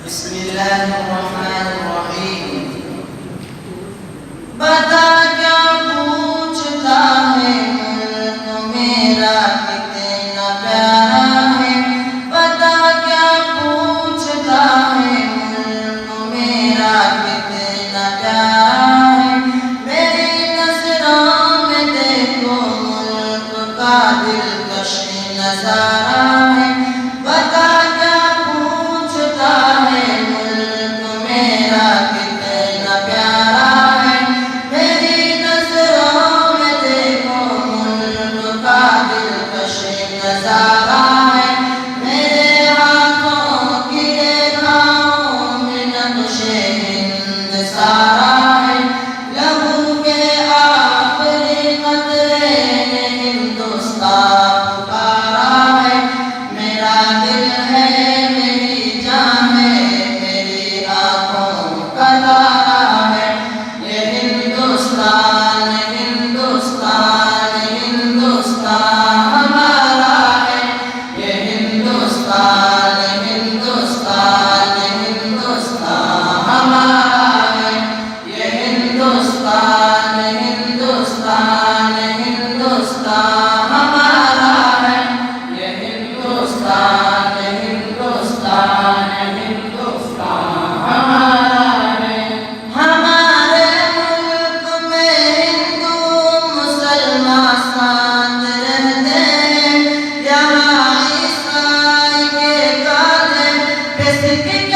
बिस्मिल्लाहिर्रहमानिर्रहीम। बता क्या पूछता है मुल्क मेरा कितना प्यारा है। बता क्या पूछता है मुल्क मेरा कितना प्यारा है। मेरी नज़रों में देखो मुल्क का दिलकश नज़ारा है। बता क्या पूछता है मुल्क मेरा कितना प्यारा है। मेरी नज़रों में देखो मुल्क का दिलकश नज़ारा है। मेरे हाथों की रेखाओं में नक्शे हिंद सारा है। लहू के आखिरी कतरे ने हिंदुस्तान पुकारा है। मेरा दिल है मेरी जान है मेरी आँखों का तारा है। ये हिंदुस्तान हिंदुस्तान हिंदुस्तान हमारा है। ये हिंदुस्तान हिंदुस्तान हिंदुस्तान हमारा है। ये हिंदुस्तान हिंदुस्तान हिंदुस्तान हमारा है। ये हिंदुस्तान हिंदुस्तान हिंदुस्तान हमारा है। हमारे मुल्क में हिंदू मुसलमान साथ रहते हैं। यहाँ ईसाई के काले पे सिक्के